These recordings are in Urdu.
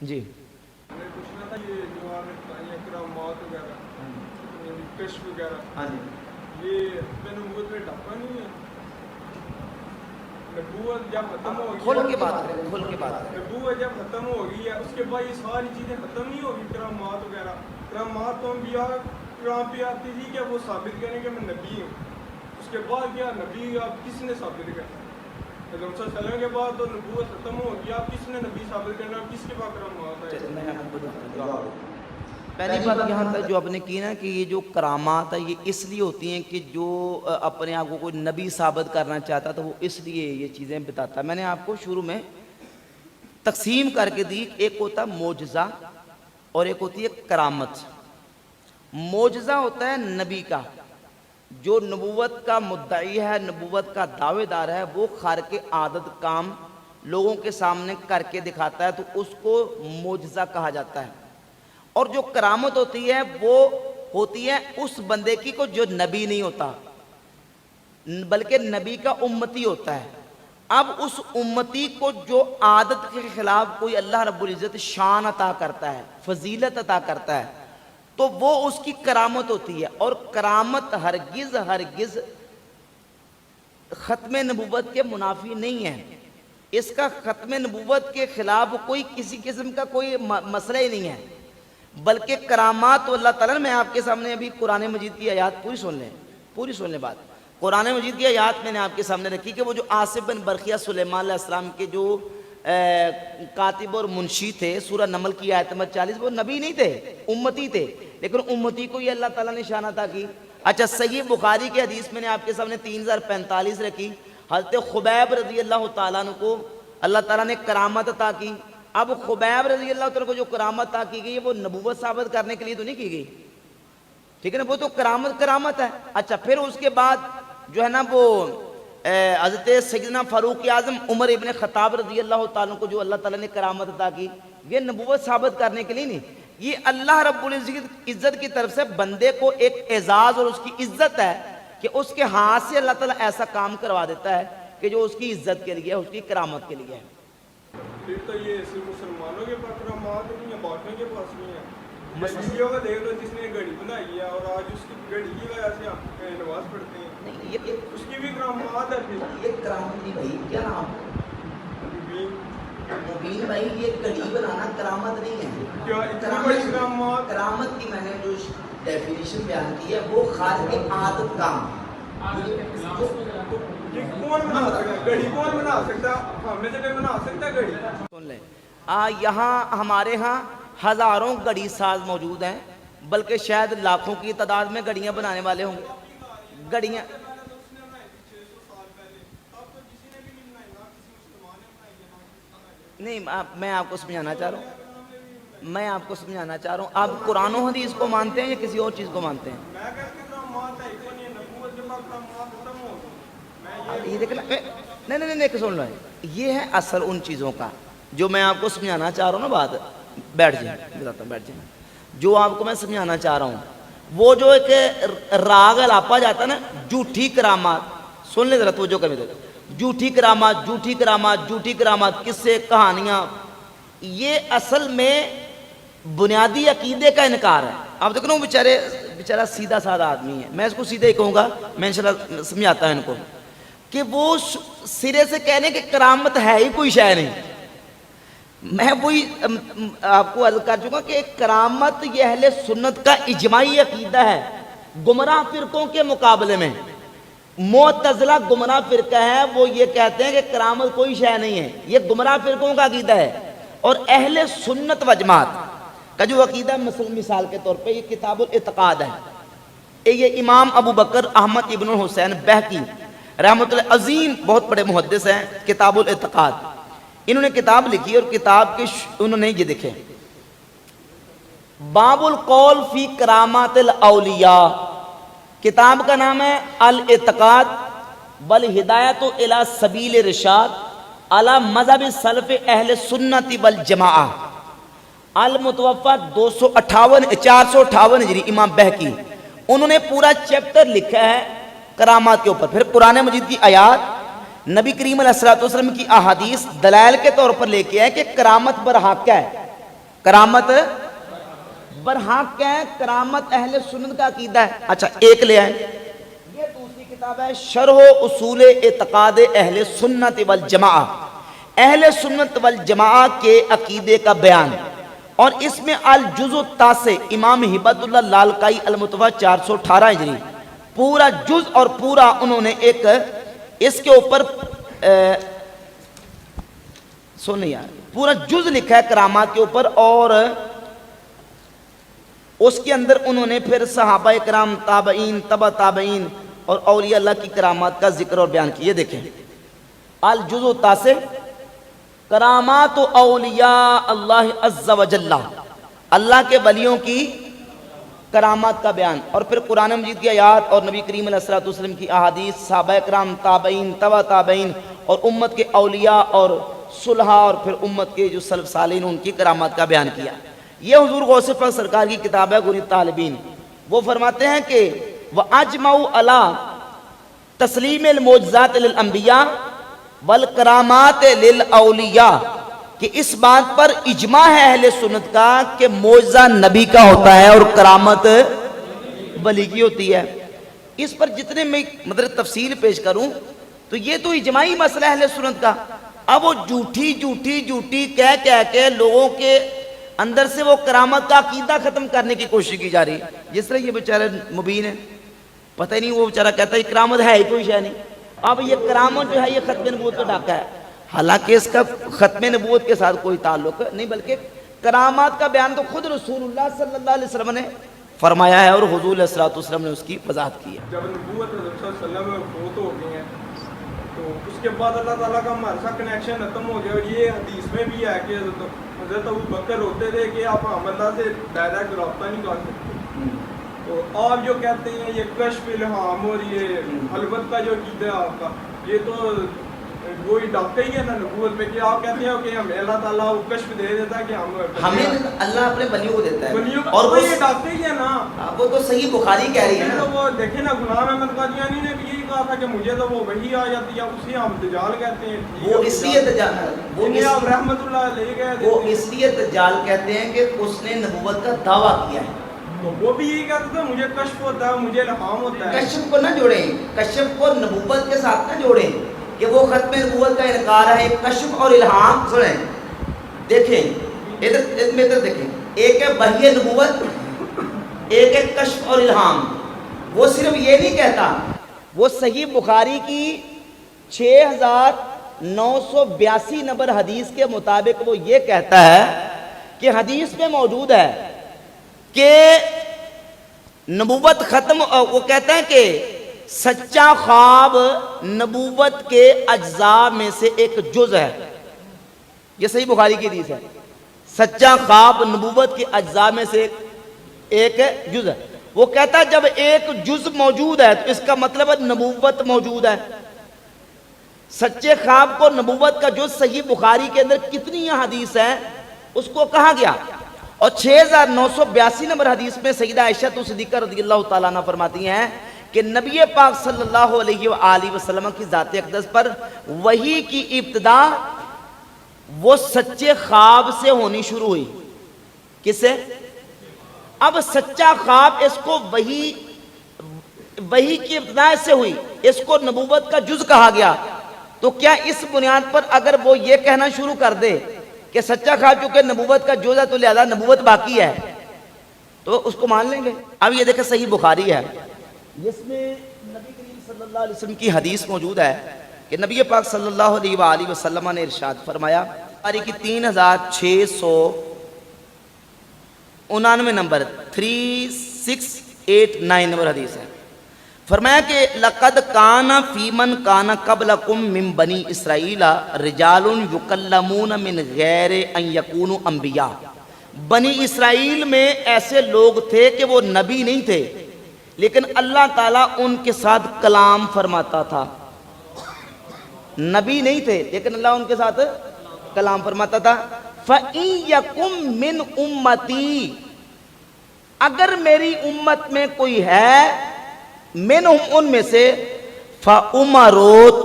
جی میں پوچھنا تھا یہ جو آپ نے بتائی کرامات وغیرہ یعنی کشف وغیرہ، ہاں جی یہ نبوت میں ڈاکہ نہیں ہے؟ نبوت جب ختم ہو گئی کھول ہے، کے بات کریں، کھول کے بات کریں۔ نبوت جب ختم ہو گئی ہے اس کے بعد یہ ساری چیزیں ختم نہیں ہوگی، کرامات وغیرہ؟ کرامات تو انبیاء کرام پہ آتی تھی کہ وہ ثابت کریں کہ میں نبی ہوں، اس کے بعد کیا نبی آپ کس نے ثابت کرنا؟ حضرت صلی اللہ علیہ وسلم کے بعد تو نبوت ختم ہو گیا، آپ کس نے نبی ثابت کرنا؟ کس کے پاس کرامات ہے؟ میں آپ کو بتاتا ہوں جواب۔ پہلی بات یہاں تک جو آپ نے کی نا کہ یہ جو کرامات ہے یہ اس لیے ہوتی ہیں کہ جو اپنے آپ کو کوئی نبی ثابت کرنا چاہتا تو وہ اس لیے یہ چیزیں بتاتا ہے۔ میں نے آپ کو شروع میں تقسیم کر کے دی، ایک ہوتا ہے معجزہ اور ایک ہوتی ہے کرامت۔ معجزہ ہوتا ہے نبی کا، جو نبوت کا مدعی ہے، نبوت کا دعوے دار ہے، وہ خارق عادت کام لوگوں کے سامنے کر کے دکھاتا ہے تو اس کو معجزہ کہا جاتا ہے۔ اور جو کرامت ہوتی ہے وہ ہوتی ہے اس بندے کی کو جو نبی نہیں ہوتا بلکہ نبی کا امتی ہوتا ہے۔ اب اس امتی کو جو عادت کے خلاف کوئی اللہ رب العزت شان عطا کرتا ہے، فضیلت عطا کرتا ہے، تو وہ اس کی کرامت ہوتی ہے۔ اور کرامت ہرگز ہرگز ختم نبوت کے منافی نہیں ہے، اس کا ختم نبوت کے خلاف کوئی کسی قسم کا کوئی مسئلہ ہی نہیں ہے، بلکہ کرامات تو اللہ تعالیٰ نے، میں آپ کے سامنے ابھی قرآن مجید کی آیات پوری سن لیں بات۔ قرآن مجید کی آیات میں نے آپ کے سامنے رکھی کہ وہ جو آصف بن برقیہ سلیمان علیہ السلام کے جو کاتب اور منشی تھے، سورہ نمل کی آیت نمبر 40، وہ نبی نہیں تھے، امتی تھے، لیکن امتی کو یہ اللہ تعالیٰ نے شان عطا کی۔ اچھا، صحیح بخاری کی حدیث میں نے آپ کے سامنے 3045 رکھی، حضرت خبیب رضی اللہ تعالیٰ عنہ کو اللہ تعالیٰ نے کرامت عطا کی۔ اب خبیب رضی اللہ تعالیٰ کو جو کرامت عطا کی گئی ہے وہ نبوت ثابت کرنے کے لیے تو نہیں کی گئی، ٹھیک ہے نا، وہ تو کرامت ہے۔ اچھا، پھر اس کے بعد جو ہے نا وہ حضرت سیدنا فاروق اعظم عمر ابن خطاب رضی اللہ تعالیٰ کو جو اللہ تعالیٰ نے کرامت عطا کی، یہ نبوت ثابت کرنے کے لیے نہیں، یہ اللہ رب العزت کی طرف سے بندے کو ایک اعزاز اور اس کی عزت ہے کہ اس کے ہاتھ سے اللہ تعالیٰ ایسا کام کروا دیتا ہے کہ جو اس کی عزت کے لیے ہے، اس کی کرامت کے لیے ہے۔ پھر تو یہ صرف مسلمانوں کے پاس کرامات نہیں ہے، باقیوں کے پاس نہیں ہے۔ مسیحیوں کا دیکھ لو، جس نے گھڑی بنائی ہے اور آج اس کی گھڑی کی وجہ سے ہم نماز پڑھتے ہیں، اس کی بھی کرامات ہے۔ پھر یہ کرامت نہیں بھائی، کیا نام مبین بھائی، یہ گھڑی بنانا کرامت نہیں ہے۔ کیا اتنی بڑی کرامات؟ کرامت کی میں نے جو ڈیفینیشن بیان کی ہے وہ خارق عادت کام۔ یہ کون بنا سکتا ہے گھڑی؟ کون بنا سکتا ہے؟ ہم میں سے کوئی بنا سکتا ہے گھڑی؟ سن لیں، یہاں ہمارے ہاں ہزاروں گھڑی ساز موجود ہیں، بلکہ شاید لاکھوں کی تعداد میں گھڑیاں بنانے والے ہوں گے۔ گھڑیاں نہیں، میں آپ کو سمجھانا چاہ رہا ہوں، آپ قرآن و حدیث کو مانتے ہیں یا کسی اور چیز کو مانتے ہیں؟ میں کہتا ہوں کرامات ہے، کوئی نہیں، نبوت کے بعد کرامات ختم ہو گئی۔ یہ دیکھ لیں، نہیں سن لو، یہ ہے اصل ان چیزوں کا جو میں آپ کو سمجھانا چاہ رہا ہوں نا۔ بات بیٹھ جائیں، بتاتا ہوں، بیٹھ جائیں۔ جو آپ کو میں سمجھانا چاہ رہا ہوں وہ جو ایک راگ الاپا جاتا ہے نا، جھوٹی کرامات، سن لیں ذرا توجہ کریں، جھوٹی کرامات، قصے، کہانیاں، یہ اصل میں بنیادی عقیدے کا انکار ہے۔ آپ دیکھو نا، وہ بیچارہ سیدھا سادہ آدمی ہے، میں اس کو سیدھا ہی کہوں گا، میں انشاءاللہ سمجھاتا ہوں ان کو کہ وہ سرے سے کہنے کہ کرامت ہے ہی کوئی شے نہیں۔ میں وہی آپ کو عرض کر چکا کہ کرامت یہ اہل سنت کا اجماعی عقیدہ ہے گمراہ فرقوں کے مقابلے میں۔ معتزلہ گمراہ فرقہ ہے، وہ یہ کہتے ہیں کہ کرامت کوئی شے نہیں ہے، یہ گمراہ فرقوں کا عقیدہ ہے۔ اور اہل سنت و جماعت کا جو عقیدہ مثال کے طور پہ یہ کتاب الاعتقاد ہے، یہ امام ابو بکر احمد ابن الحسین بہقی رحمۃ اللہ عظیم، بہت بڑے محدث ہیں، کتاب الاعتقاد انہوں نے کتاب لکھی، اور کتاب کے انہوں نے یہ دیکھیں، باب القول فی کرامات الاولیاء، کتاب کا نام ہے الاعتقاد والہدایۃ الی سبیل الرشاد علی مذہب سلف اہل سنت والجماعہ، المتوفی 458 ہجری، امام بہقی، انہوں نے پورا چیپٹر لکھا ہے کرامات کے اوپر۔ پھر قرآن مجید کی آیات، نبی کریم علیہ الصلوۃ والسلام کی احادیث دلائل کے طور پر لے کے ہے کہ کرامت برحق ہے، کرامت برحق کیا ہے؟ کرامت اہل سنت کا عقیدہ ہے. اچھا ایک لے آئیں, یہ دوسری کتاب ہے شرح اصول اعتقاد اہل سنت والجماعہ, اہل سنت والجماعہ کے عقیدے کا بیان, اور اس میں الجزء التاسع امام ہبت اللہ لالکائی المتوفی 418 ہجری پورا جز اور پورا انہوں نے ایک اس کے اوپر سنیں یار پورا جز لکھا ہے کرامات کے اوپر, اور اس کے اندر انہوں نے پھر صحابہ کرام, تابعین, تبع تابعین اور اولیاء اللہ کی کرامات کا ذکر اور بیان کیا. یہ دیکھیں الجزء التاسع کرامات اولیاء اللہ عز و جل, اللہ کے ولیوں کی کرامات کا بیان, اور پھر قرآن مجید کی آیات اور نبی کریم علیہ الصلوۃ والسلام کی احادیث, صحابہ کرام, تابعین, تبع تابعین اور امت کے اولیاء اور صلحاء اور پھر امت کے جو سلف صالحین ان کی کرامات کا بیان کیا. یہ حضور غوث پاک سرکار کی کتاب ہے غریب طالبین. وہ فرماتے ہیں کہ وَأَجْمَعُوا عَلَىٰ تسلیم المعجزات للانبیاء والکرامات للاولیاء, کہ اس بات پر اجماع ہے اہل سنت کا کہ معجزہ نبی کا ہوتا ہے اور کرامت ولی کی ہوتی ہے. اس پر جتنے میں مطلب تفصیل پیش کروں تو یہ تو اجماعی مسئلہ ہے اہل سنت کا. اب وہ جھوٹی کہہ کے لوگوں کے اندر سے وہ کرامت کا عقیدہ ختم کرنے کی کوشش کی جا رہی ہے. جس طرح یہ بیچارہ مبین ہے, پتہ ہی نہیں, وہ بیچارہ کہتا ہے کرامت ہے ہی کوئی شے نہیں. اب یہ کرامت جو ہے یہ ختم نبوت کا ڈاکہ ہے, حالانکہ اس کا ختم نبوت کے ساتھ کوئی تعلق نہیں, بلکہ کرامات کا بیان تو خود رسول اللہ صلی اللہ علیہ وسلم نے فرمایا ہے اور حضور علیہ الصلوۃ والسلام نے اس کی وضاحت کی ہے. جب نبوت حضرت صلی اللہ علیہ وسلم فوت ہو گئی ہیں تو اس کے بعد اللہ تعالیٰ کا ہمارے ساتھ کنیکشن ختم ہو گیا. اور یہ حدیث میں بھی ہے کہ حضرت ابو بکر ہوتے تھے کہ آپ اللہ سے ڈائریکٹ رابطہ نہیں کر سکتے. تو آپ جو کہتے ہیں یہ کشف الہام اور یہ خلوت کا جو عقیدہ ہے آپ کا, یہ تو وہی ڈاکٹر ہی ہے نا نبوت پہ, کہ آپ کہتے ہیں کہ ہمیں اللہ تعالیٰ وہ کشف دے دیتا ہے کہ ہمیں اللہ اپنے ولیوں کو دیتا ہے, اور وہ یہ ڈاکٹر ہی ہے نا. وہ تو صحیح بخاری کہہ رہی ہے نا. تو وہ دیکھیں نا غلام احمد قادیانی نے بھی یہی کہا تھا کہ مجھے تو وہ وہی آ جاتی ہے, اسے ہم دجال کہتے ہیں. وہ اس لیے آپ رحمت اللہ لے گئے, وہ اس لیے دجال کہتے ہیں کہ اس نے نبوت کا دعویٰ کیا ہے. تو وہ بھی یہی کہتے تھے مجھے کشف ہوتا ہے, مجھے الہام ہوتا ہے. کشف کو نہ جوڑیں, کشف کو نبوت کے ساتھ نہ جوڑیں کہ وہ ختم نبوت کا انکار ہے. کشف اور الہام سنیں, دیکھیں ادھر دیکھیں, ایک ہے وحی نبوت, ایک ہے کشف اور الہام. وہ صرف یہ نہیں کہتا, وہ صحیح بخاری کی 6982 نمبر حدیث کے مطابق وہ یہ کہتا ہے کہ حدیث میں موجود ہے کہ نبوت ختم, وہ کہتا ہے کہ سچا خواب نبوت کے اجزاء میں سے ایک جز ہے. یہ صحیح بخاری کی حدیث ہے, سچا خواب نبوت کے اجزاء میں سے ایک جز ہے. وہ کہتا ہے جب ایک جز موجود ہے تو اس کا مطلب ہے نبوت موجود ہے. سچے خواب کو نبوت کا جز صحیح بخاری کے اندر کتنی حدیث ہے اس کو کہا گیا. اور 6982 نمبر حدیث میں سیدہ عائشہ صدیقہ رضی اللہ تعالیٰ عنہ فرماتی ہیں کہ نبی پاک صلی اللہ علیہ وآلہ وسلم کی ذات اقدس پر وحی کی ابتدا وہ سچے خواب سے ہونی شروع ہوئی. کس سے؟ اب سچا خواب اس کو وحی کی ابتدا سے ہوئی, اس کو نبوت کا جز کہا گیا. تو کیا اس بنیاد پر اگر وہ یہ کہنا شروع کر دے کہ سچا خواب چونکہ نبوت کا جز ہے تو لہذا نبوت باقی ہے, تو اس کو مان لیں گے؟ اب یہ دیکھیں صحیح بخاری ہے, جس میں نبی کریم صلی اللہ علیہ وسلم کی حدیث موجود ہے کہ نبی پاک صلی اللہ علیہ وآلہ وسلم نے ارشاد فرمایا, بخاری کی 3699 نمبر 3689 نمبر حدیث ہے. فرمایا کہ لقد کان فی من کان قبلکم من بنی اسرائیل رجال یکلمون من غیر ان یکونوا انبیاء. بنی اسرائیل میں ایسے لوگ تھے کہ وہ نبی نہیں تھے لیکن اللہ تعالیٰ ان کے ساتھ کلام فرماتا تھا. نبی نہیں تھے لیکن اللہ ان کے ساتھ کلام فرماتا تھا. فَإِن يَكُم مِّنْ أُمَّتِي, اگر میری امت میں کوئی ہے, منہم ان میں سے, فَعُمَرُ,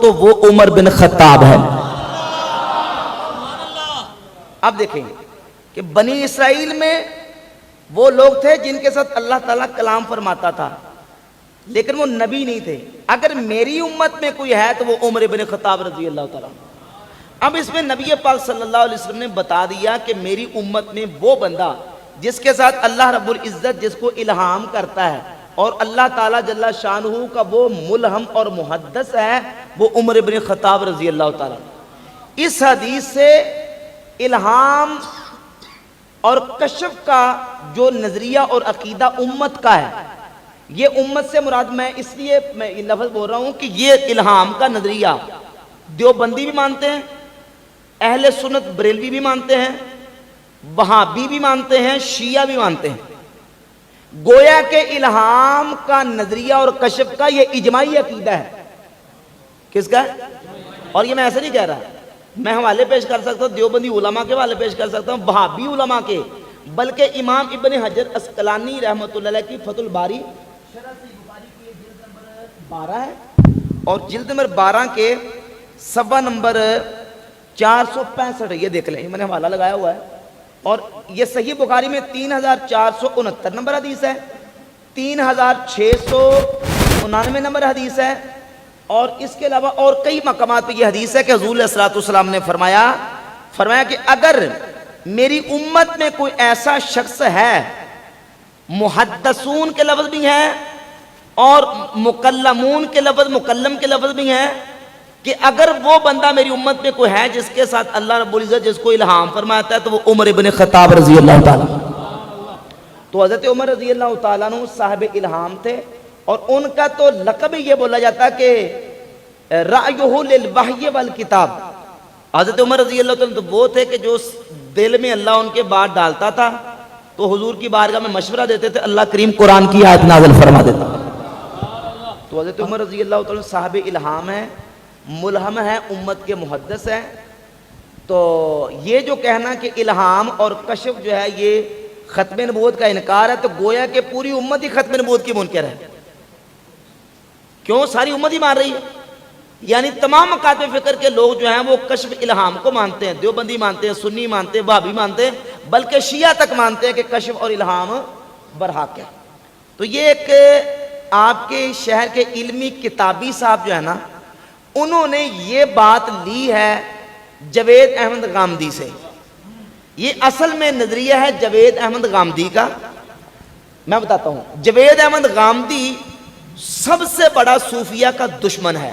تو وہ عمر بن خطاب ہے. اب دیکھیں کہ بنی اسرائیل میں وہ لوگ تھے جن کے ساتھ اللہ تعالیٰ کلام فرماتا تھا، لیکن وہ نبی نہیں تھے۔ اگر میری امت میں کوئی ہے تو وہ عمر بن خطاب رضی اللہ تعالیٰ۔ اب اس میں نبی پاک صلی اللہ علیہ وسلم نے بتا دیا کہ میری امت میں وہ بندہ جس کے ساتھ اللہ رب العزت جس کو الہام کرتا ہے اور اللہ تعالیٰ جل شانہ کا وہ ملہم اور محدث ہے، وہ عمر بن خطاب رضی اللہ تعالیٰ۔ اس حدیث سے الہام اور کشف کا جو نظریہ اور عقیدہ امت کا ہے، یہ امت سے مراد میں اس لیے میں یہ لفظ بول رہا ہوں کہ یہ الہام کا نظریہ دیوبندی بھی مانتے ہیں، اہل سنت بریلوی بھی مانتے ہیں، وہابی بھی مانتے ہیں، شیعہ بھی مانتے ہیں۔ گویا کہ الہام کا نظریہ اور کشف کا یہ اجماعی عقیدہ ہے۔ کس کا ہے؟ اور یہ میں ایسے نہیں کہہ رہا، میں حوالے پیش کر سکتا ہوں، دیوبندی علماء کے حوالے پیش کر سکتا ہوں، وہابی علماء کے، بلکہ امام ابن حجر اسقلانی رحمۃ اللہ علیہ کی فتح الباری شرح صحیح بخاری کی جلد نمبر 12 ہے، اور جلد نمبر 12 کے صفحہ نمبر 465، یہ دیکھ لیں، یہ میں نے حوالہ لگایا ہوا ہے، اور یہ صحیح بخاری میں 3469 نمبر حدیث ہے، 3699 نمبر حدیث ہے، اور اس کے علاوہ اور کئی مقامات پہ یہ حدیث ہے کہ حضور علیہ الصلوۃ والسلام نے فرمایا کہ اگر میری امت میں کوئی ایسا شخص ہے، محدثون کے لفظ بھی ہیں اور مکلمون کے لفظ، مکلم کے لفظ بھی ہیں، کہ اگر وہ بندہ میری امت میں کوئی ہے جس کے ساتھ اللہ رب العزت جس کو الہام فرماتا ہے تو وہ عمر بن خطاب رضی اللہ تعالیٰ۔ تو حضرت عمر رضی اللہ تعالیٰ عنہ صاحب الہام تھے، اور ان کا تو لقب ہی یہ بولا جاتا کہ رأیہ للوحی والکتاب۔ حضرت عمر رضی اللہ تعالیٰ تو وہ تھے کہ جو دل میں اللہ ان کے بات ڈالتا تھا تو حضور کی بارگاہ میں مشورہ دیتے تھے، اللہ کریم قرآن کی آیت نازل فرما دیتا۔ تو حضرت عمر رضی اللہ تعالیٰ صاحب الہام ہے، ملہم ہے، امت کے محدث ہیں۔ تو یہ جو کہنا کہ الہام اور کشف جو ہے یہ ختم نبوت کا انکار ہے، تو گویا کہ پوری امت ہی ختم نبوت کی منکر ہے۔ کیوں؟ ساری امت ہی مان رہی ہے، یعنی تمام مکاتب فکر کے لوگ جو ہیں وہ کشف الہام کو مانتے ہیں، دیوبندی مانتے ہیں، سنی مانتے ہیں، وہابی مانتے ہیں، بلکہ شیعہ تک مانتے ہیں کہ کشف اور الہام برحق ہے۔ تو یہ ایک آپ کے شہر کے علمی کتابی صاحب جو ہے نا، انہوں نے یہ بات لی ہے جوید احمد غامدی سے۔ یہ اصل میں نظریہ ہے جوید احمد غامدی کا۔ میں بتاتا ہوں، جوید احمد غامدی سب سے بڑا صوفیہ کا دشمن ہے۔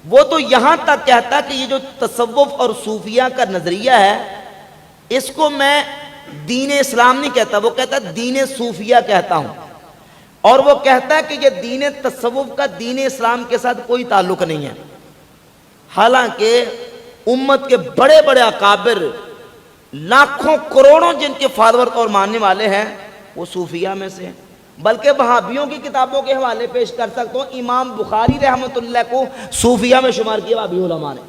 وہ تو یہاں تک کہتا کہ یہ جو تصوف اور صوفیہ کا نظریہ ہے، اس کو میں دین اسلام نہیں کہتا، وہ کہتا دین صوفیہ کہتا ہوں، اور وہ کہتا ہے کہ یہ دین تصوف کا دین اسلام کے ساتھ کوئی تعلق نہیں ہے۔ حالانکہ امت کے بڑے بڑے اکابر، لاکھوں کروڑوں جن کے فالوور اور ماننے والے ہیں، وہ صوفیہ میں سے ہیں۔ بلکہ وہابیوں کی کتابوں کے حوالے پیش کر سکتا ہوں، امام بخاری رحمۃ اللہ کو صوفیہ میں شمار کیا وہابی علماء نے،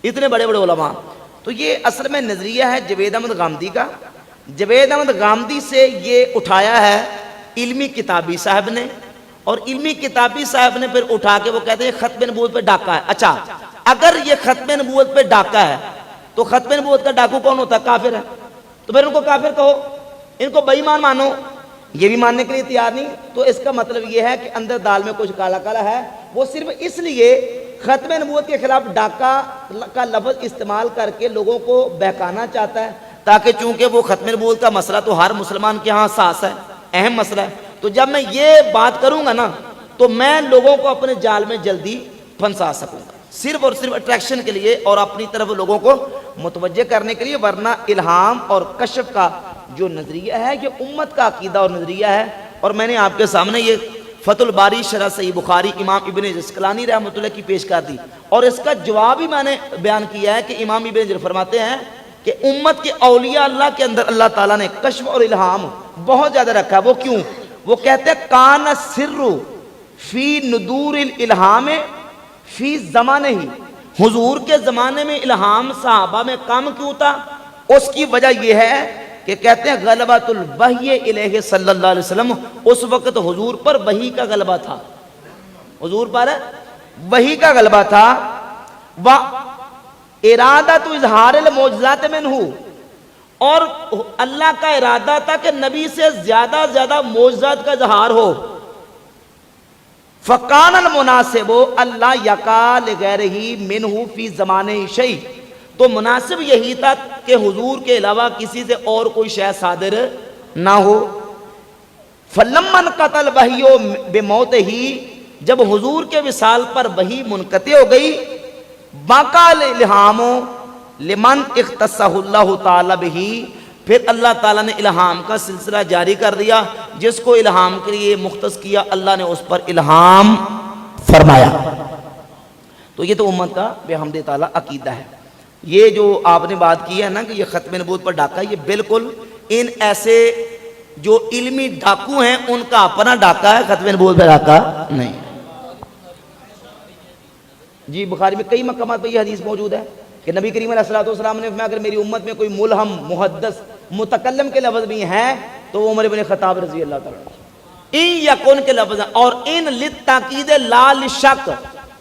اتنے بڑے بڑے علماء۔ تو یہ اصل میں نظریہ ہے جوید احمد غامدی کا۔ جوید احمد غامدی سے یہ اٹھایا ہے علمی کتابی صاحب نے، اور علمی کتابی صاحب نے پھر اٹھا کے وہ کہتے ہیں ختم نبوت پہ ڈاکہ ہے۔ اچھا، اگر یہ ختم نبوت پہ ڈاکہ ہے تو ختم نبوت کا ڈاکو کون ہوتا ہے؟ کافر ہے۔ تو پھر ان کو کافر کہو، ان کو بے ایمان مانو، یہ بھی ماننے کے لیے تیار نہیں۔ تو اس کا مطلب یہ ہے کہ اندر دال میں کچھ کالا کالا ہے۔ وہ صرف اس لیے ختم نبوت کے خلاف ڈاکہ کا لفظ استعمال کر کے لوگوں کو بہکانا چاہتا ہے، تاکہ چونکہ وہ ختم نبوت کا مسئلہ تو ہر مسلمان کے ہاں حساس ہے، اہم مسئلہ ہے، تو جب میں یہ بات کروں گا نا تو میں لوگوں کو اپنے جال میں جلدی پھنسا سکوں گا، صرف اور صرف اٹریکشن کے لیے اور اپنی طرف لوگوں کو متوجہ کرنے کے لیے۔ ورنہ الہام اور کشف کا جو نظریہ ہے یہ امت کا عقیدہ اور نظریہ ہے۔ اور میں نے آپ کے سامنے یہ فتح الباری شرح صحیح بخاری امام ابن اسقلانی رحمۃ اللہ کی پیش کر دی، اور اس کا جواب ہی میں نے بیان کیا ہے کہ امام ابن حجر فرماتے ہیں کہ امت کے اولیاء اللہ کے اندر اللہ تعالیٰ نے کشف اور الہام بہت زیادہ رکھا۔ وہ کیوں؟ وہ کہتے ہیں کان السر فی ندور الالہام فی زمانے ہی، حضور کے زمانے میں الہام صحابہ میں کم کیوں تھا؟ اس کی وجہ یہ ہے کہ کہتے ہیں غلبۃ الوحی الیہ صلی اللہ علیہ وسلم، اس وقت حضور پر وحی کا غلبہ تھا، حضور پر وحی کا غلبہ تھا۔ و ارادۃ اظہار المعجزات منہ، اور اللہ کا ارادہ تھا کہ نبی سے زیادہ زیادہ معجزات کا اظہار ہو. فَقَانَ الْمُنَاسِبُ اللہ یقا لِغَیرِهِ مِنْهُ فِي زَمَانِهِ شَیْءٌ، تو مناسب یہی تھا کہ حضور کے علاوہ کسی سے اور کوئی شے صادر نہ ہو. فَلَمَّا انْقَطَعَ الْوَحْيُ بِمَوْتِهِ، جب حضور کے وصال پر وحی منقطع ہو گئی، بَقَى الْإِلْهَامُ لِمَنْ اخْتَصَّهُ اللَّهُ تَعَالَى بِهِ، پھر اللہ تعالیٰ نے الہام کا سلسلہ جاری کر دیا. جس کو الہام کے لیے مختص کیا اللہ نے اس پر الہام فرمایا. تو یہ تو امت کا بحمد تعالیٰ عقیدہ ہے. یہ جو آپ نے بات کی ہے نا کہ یہ ختم نبوت پر ڈاکہ، یہ بالکل ان ایسے جو علمی ڈاکو ہیں ان کا اپنا ڈاکہ ہے، ختم نبوت پر ڈاکہ نہیں. جی بخاری میں کئی مقامات پہ یہ حدیث موجود ہے کہ نبی کریم علیہ الصلوۃ والسلام نے فرمایا اگر میری امت میں کوئی ملہم، محدث، متکلم کے لفظ بھی ہیں تو وہ عمر بن خطاب رضی اللہ تعالیٰ عنہ. ان یکن کے لفظ ہیں، اور ان للتاکید لا للشک،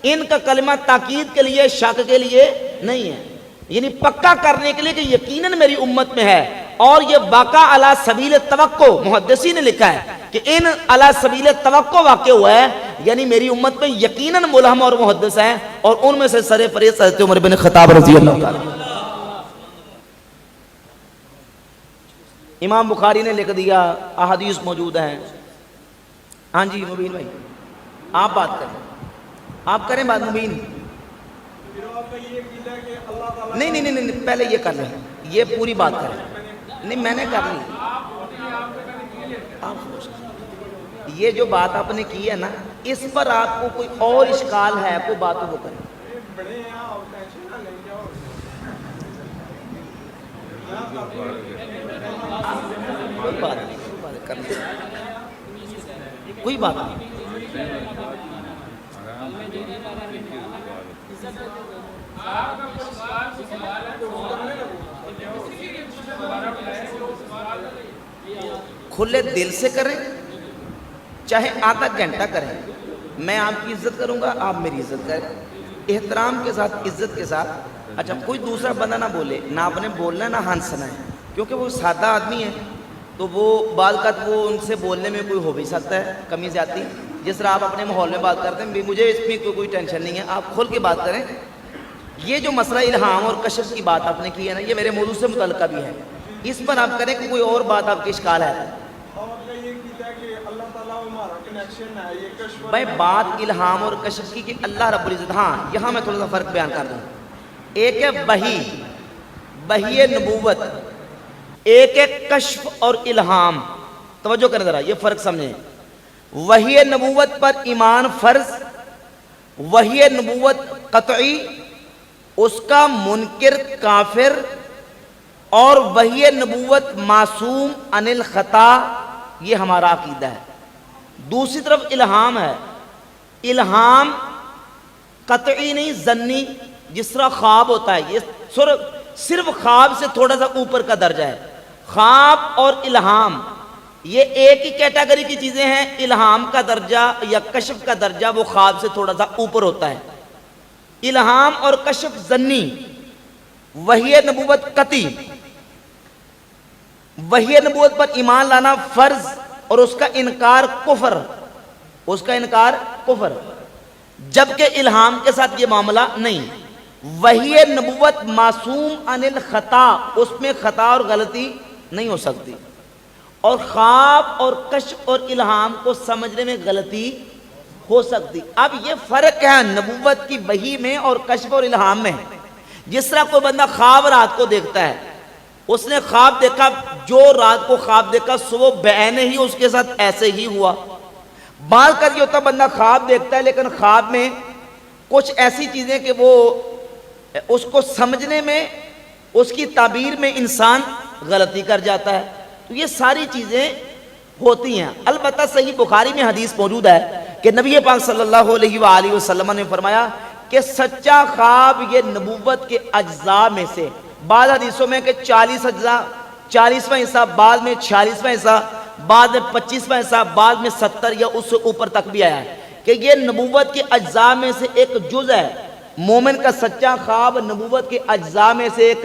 ان کا کلمہ تاکید کے لیے، شک کے لیے نہیں ہے، یعنی پکا کرنے کے لیے کہ یقیناً میری امت میں ہے. اور یہ واقع علی سبیل توقع، محدثین نے لکھا ہے کہ ان علی سبیل توقع واقع ہوا ہے، یعنی میری امت میں یقیناً ملہم اور محدث ہیں، اور ان میں سے سر فہرست حضرت عمر بن خطاب رضی اللہ تعالیٰ. امام بخاری نے لکھ دیا، احادیث موجود ہیں. ہاں جی مبین بھائی آپ بات کریں، آپ کریں بات مبین. نہیں نہیں نہیں نہیں پہلے یہ کر لیں، یہ پوری بات کریں. نہیں میں نے کر لی. یہ جو بات آپ نے کی ہے نا، اس پر آپ کو کوئی اور اشکال ہے کوئی بات تو وہ کریں. کوئی بات نہیں، کوئی بات کر لیں، کوئی بات نہیں. کھلے دل سے کریں، چاہے آدھا گھنٹہ کریں. میں آپ کی عزت کروں گا، آپ میری عزت کریں، احترام کے ساتھ، عزت کے ساتھ. اچھا کوئی دوسرا بندہ نہ بولے، نہ آپ نے بولنا ہے نہ ہنسنا ہے، کیونکہ وہ سادہ آدمی ہے تو وہ بعض اوقات وہ ان سے بولنے میں کوئی ہو بھی سکتا ہے کمی زیادتی. جس طرح آپ اپنے ماحول میں بات کرتے ہیں، مجھے اس میں کوئی ٹینشن نہیں ہے، آپ کھل کے بات کریں. یہ جو مسئلہ الہام اور کشف کی بات آپ نے کی ہے نا، یہ میرے موضوع سے متعلقہ بھی ہے. اس پر آپ کریں کہ کوئی اور بات آپ کے اشکال ہے. بھائی بات الہام اور کشف کی کہ اللہ رب العزت، ہاں یہاں میں تھوڑا سا فرق بیان کر دوں. ایک ہے وحی، وحی نبوت، ایک ہے کشف اور الہام. توجہ کریں ذرا، یہ فرق سمجھیں. وحی نبوت پر ایمان فرض، وحی نبوت قطعی، اس کا منکر کافر، اور وحی نبوت معصوم عن الخطا، یہ ہمارا عقیدہ ہے. دوسری طرف الہام ہے، الہام قطعی نہیں ظنی، جس طرح خواب ہوتا ہے، یہ صرف خواب سے تھوڑا سا اوپر کا درجہ ہے. خواب اور الہام یہ ایک ہی کیٹیگری کی چیزیں ہیں. الہام کا درجہ یا کشف کا درجہ وہ خواب سے تھوڑا سا اوپر ہوتا ہے. الہام اور کشف ظنی، وحی نبوت قطعی. وحی نبوت پر ایمان لانا فرض اور اس کا انکار کفر، اس کا انکار کفر. جبکہ الہام کے ساتھ یہ معاملہ نہیں. وحی نبوت معصوم عن الخطا، اس میں خطا اور غلطی نہیں ہو سکتی. اور خواب اور کشف اور الہام کو سمجھنے میں غلطی ہو سکتی. اب یہ فرق ہے نبوت کی وحی میں اور کشف اور الہام میں. جس طرح کوئی بندہ خواب رات کو دیکھتا ہے، اس نے خواب دیکھا، جو رات کو خواب دیکھا صبح بعین ہی اس کے ساتھ ایسے ہی ہوا. بعض کا یہ ہوتا بندہ خواب دیکھتا ہے لیکن خواب میں کچھ ایسی چیزیں کہ وہ اس کو سمجھنے میں، اس کی تعبیر میں انسان غلطی کر جاتا ہے. تو یہ ساری چیزیں ہوتی ہیں. البتہ صحیح بخاری میں حدیث موجود ہے کہ نبی پاک صلی اللہ علیہ وآلہ وسلم نے فرمایا کہ سچا خواب یہ نبوت کے اجزاء میں سے، بعض حدیثوں میں کہ 40 اجزاء، 40واں حصہ، بعض میں 46واں حصہ، بعض میں 25واں حصہ، بعض میں 70 یا اس سے اوپر تک بھی آیا ہے کہ یہ نبوت کے اجزاء میں سے ایک جز ہے. مومن کا سچا خواب نبوت کے اجزاء میں سے ایک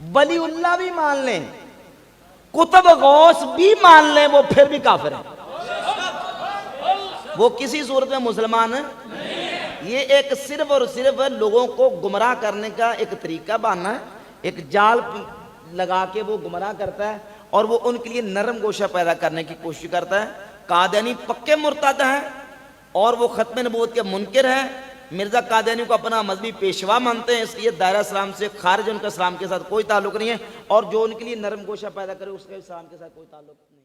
ولی اللہ بھی مان لیں, کتب غوث بھی مان لیں, وہ پھر بھی کافر ہیں, وہ کسی صورت میں مسلمان ہیں. یہ ایک صرف اور صرف لوگوں کو گمراہ کرنے کا ایک طریقہ بنانا ہے, ایک جال لگا کے وہ گمراہ کرتا ہے اور وہ ان کے لیے نرم گوشہ پیدا کرنے کی کوشش کرتا ہے. قادیانی پکے مرتد ہیں اور وہ ختم نبوت کے منکر ہیں. مرزا قادیانی کو اپنا مذہبی پیشوا مانتے ہیں, اس لیے دائرہ اسلام سے خارج, ان کا اسلام کے ساتھ کوئی تعلق نہیں ہے, اور جو ان کے لیے نرم گوشہ پیدا کرے اس کے اسلام کے ساتھ کوئی تعلق نہیں.